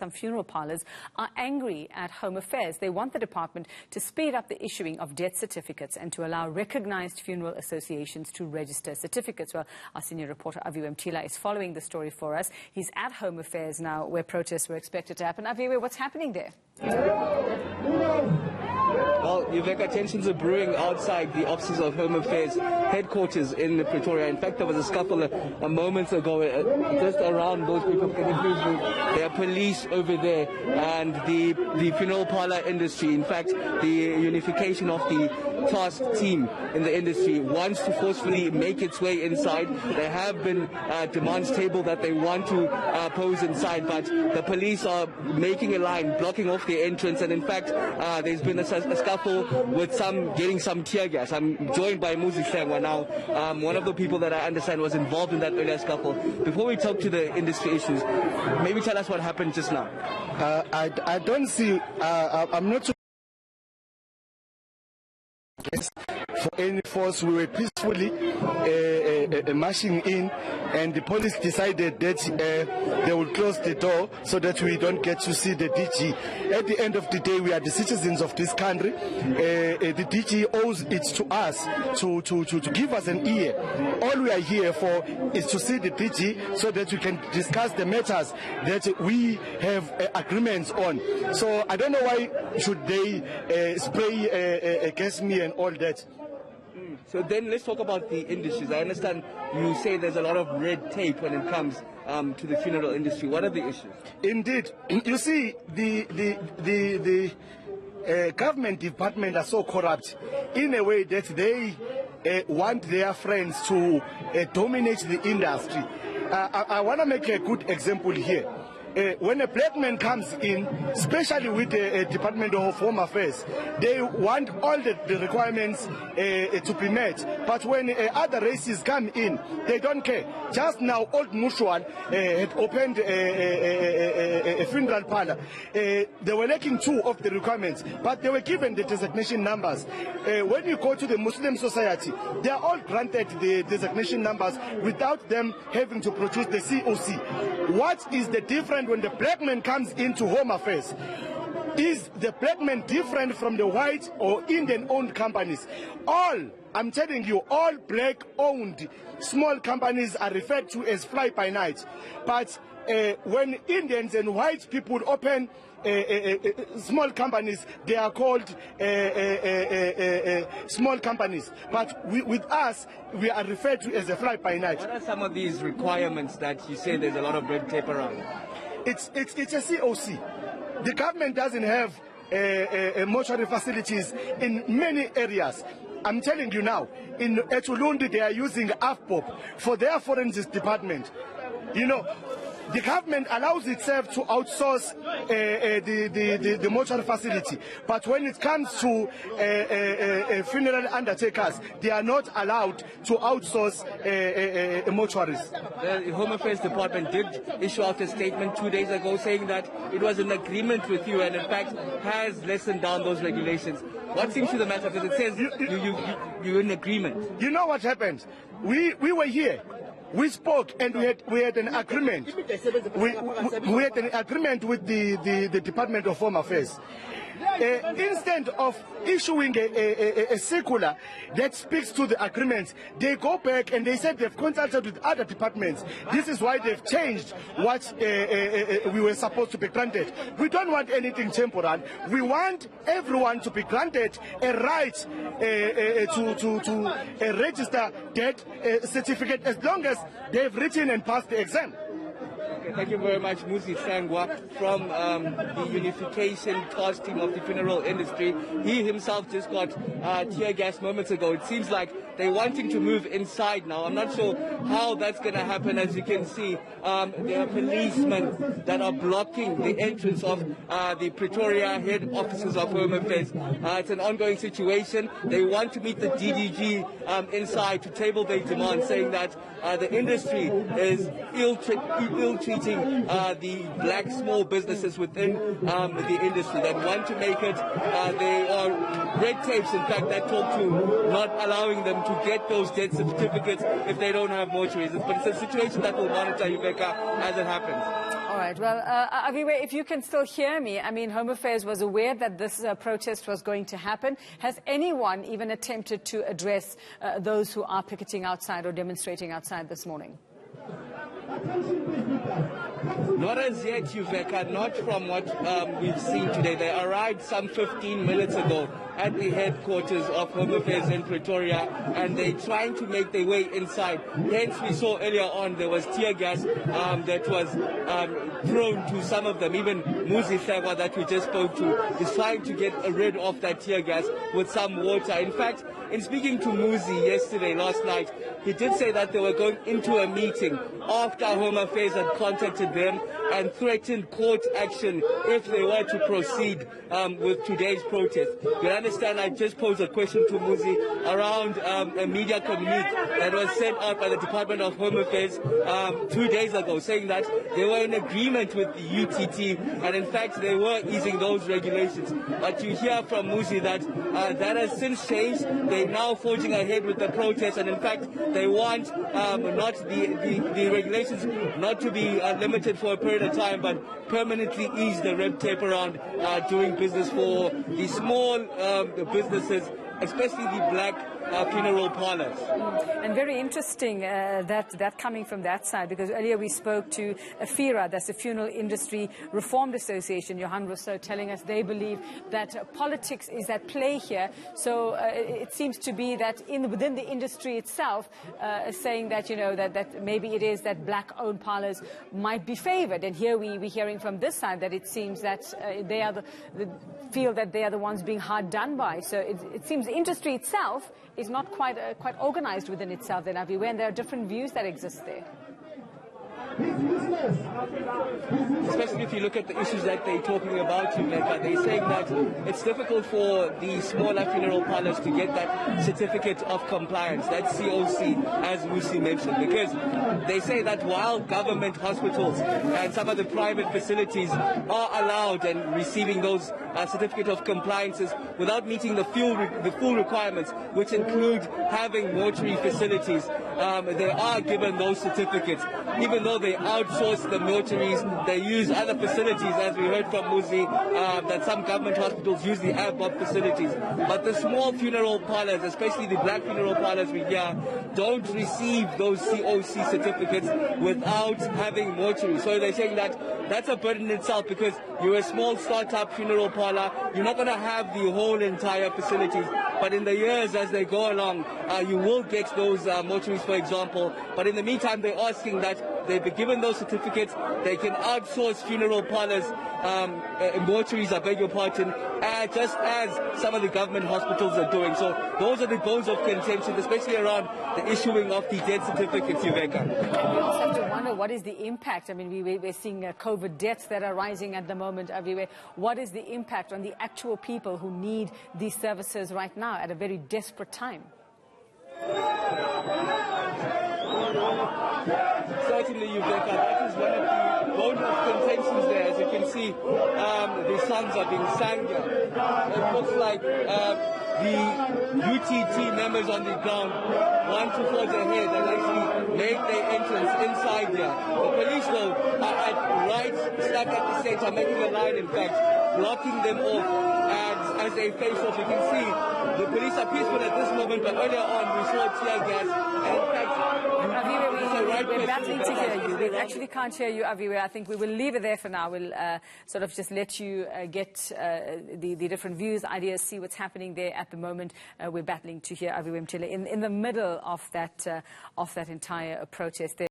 Some funeral parlours are angry at Home Affairs. They want the department to speed up the issuing of death certificates and to allow recognised funeral associations to register certificates. Well, our senior reporter Aviwe Mtila is following the story for us. He's at Home Affairs now, where protests were expected to happen. Aviwe, what's happening there? Well, Aviwe, tensions are brewing outside the offices of Home Affairs headquarters in Pretoria. In fact, there was a scuffle a moment ago just around those people. There are police over there and the funeral parlour industry. In fact, the unification of the task team in the industry wants to forcefully make its way inside. There have been demands tabled that they want to pose inside, but the police are making a line, blocking off the entrance, and in fact, there's been a scuffle with some getting some tear gas. I'm joined by Muzi Sangwa now, one of the people that I understand was involved in that earlier scuffle. Before we talk to the industry issues, maybe tell us what happened just now. I don't see, I'm not sure for any force. We were peacefully marching in, and the police decided that they would close the door so that we don't get to see the DG. At the end of the day, we are the citizens of this country. The DG owes it to us to give us an ear. All we are here for is to see the DG so that we can discuss the matters that we have agreements on. So I don't know why should they spray against me and all that. So then let's talk about the industries. I understand you say there's a lot of red tape when it comes to the funeral industry. What are the issues? Indeed. You see, the government department are so corrupt in a way that they want their friends to dominate the industry. I want to make a good example here. When a black man comes in, especially with the Department of Home Affairs, they want all the requirements to be met. But when other races come in, they don't care. Just now, Old Mutual had opened a funeral parlour. They were lacking 2 of the requirements, but they were given the designation numbers. When you go to the Muslim society, they are all granted the designation numbers without them having to produce the COC. What is the difference when the black man comes into Home Affairs? Is the black man different from the white or Indian-owned companies? I'm telling you, all black-owned small companies are referred to as fly-by-night. But when Indians and white people open small companies, they are called small companies. But with us, we are referred to as a fly-by-night. What are some of these requirements that you say there's a lot of red tape around? It's a COC. The government doesn't have mortuary facilities in many areas. I'm telling you now, in Etulundi they are using AFPOP for their forensics department. You know, the government allows itself to outsource the mortuary facility, but when it comes to funeral undertakers, they are not allowed to outsource mortuaries. The Home Affairs Department did issue out a statement 2 days ago saying that it was in agreement with you and in fact has lessened down those regulations. What seems to the matter? Because it says you're in agreement. You know what happened? We were here. We spoke and we had an agreement. We had an agreement with the Department of Home Affairs. Instead of issuing a circular that speaks to the agreements, they go back and they said they've consulted with other departments. This is why they've changed what we were supposed to be granted. We don't want anything temporal. We want everyone to be granted a right to register death certificate as long as they've written and passed the exam. Thank you very much, Muzi Sangwa, from the unification task team of the funeral industry. He himself just got tear gas moments ago. It seems like they're wanting to move inside now. I'm not sure how that's going to happen. As you can see, there are policemen that are blocking the entrance of the Pretoria head offices of Home Affairs. It's an ongoing situation. They want to meet the DDG inside to table their demand, saying that the industry is ill-treating the black small businesses within the industry that want to make it. There are red tapes, in fact, that talk to not allowing them to get those death certificates if they don't have mortuaries. But it's a situation that will monitor Aviwe as it happens. right. Well, Aviwe, if you can still hear me, I mean, Home Affairs was aware that this protest was going to happen. Has anyone even attempted to address those who are picketing outside or demonstrating outside this morning? Not as yet, Yuveka, not from what we've seen today. They arrived some 15 minutes ago at the headquarters of Home Affairs in Pretoria, and they're trying to make their way inside. Hence, we saw earlier on there was tear gas that was thrown to some of them. Even Muzi Thegwa that we just spoke to is trying to get rid of that tear gas with some water. In fact, in speaking to Muzi last night, he did say that they were going into a meeting after Home Affairs had contacted them and threatened court action if they were to proceed with today's protest. You understand, I just posed a question to Muzi around a media communique that was sent out by the Department of Home Affairs 2 days ago, saying that they were in agreement with the UTT and in fact they were easing those regulations. But you hear from Muzi that that has since changed. They're now forging ahead with the protest, and in fact they want not the regulations not to be limited for a period of time, but permanently ease the red tape around doing business for the small businesses, especially the black funeral parlours. And very interesting that coming from that side, because earlier we spoke to FIRA, that's the Funeral Industry Reformed Association, Johan Rousseau, telling us they believe that politics is at play here. So it seems to be that within the industry itself, saying that, you know, that maybe it is that black-owned parlours might be favoured. And here we're hearing from this side that it seems that they are feel that they are the ones being hard done by. So it seems the industry itself is not quite organized within itself, then, Aviwe, and there are different views that exist there. Especially if you look at the issues that they're talking about, they're saying that it's difficult for the smaller funeral parlours to get that certificate of compliance, that COC, as Musi mentioned, because they say that while government hospitals and some of the private facilities are allowed and receiving those certificate of compliances without meeting the full requirements, which include having mortuary facilities, they are given those certificates. Even though they outsource the mortuaries, they use other facilities, as we heard from Muzi, that some government hospitals use the AirBob facilities. But the small funeral parlours, especially the black funeral parlours we hear, don't receive those COC certificates without having mortuaries. So they're saying that that's a burden in itself, because you're a small start-up funeral parlour, you're not going to have the whole entire facilities. But in the years as they go along, you will get those mortuaries, for example. But in the meantime, they're asking that they be given those certificates, they can outsource funeral parlours, mortuaries, I beg your pardon, just as some of the government hospitals are doing. So those are the bones of contention, especially around the issuing of the death certificates, Yuveka. We also have to wonder, what is the impact? I mean, we're seeing COVID deaths that are rising at the moment, Aviwe. What is the impact on the actual people who need these services right now at a very desperate time? Certainly, Yuveka, that is one of the bone of contentions there. As you can see, the songs are being sang here. It looks like the UTT members on the ground want to forge ahead and actually make their entrance inside here. The police, though, are right stuck at the center, making a line, in fact, blocking them off. And as they face off, you can see the police are peaceful at this moment, but earlier on we saw tear gas. And in fact, we're battling to hear you. We actually can't hear you, Aviwe. I think we will leave it there for now. We'll sort of just let you get the different views, ideas, see what's happening there at the moment. We're battling to hear Aviwe Mtila in the middle of that entire protest there.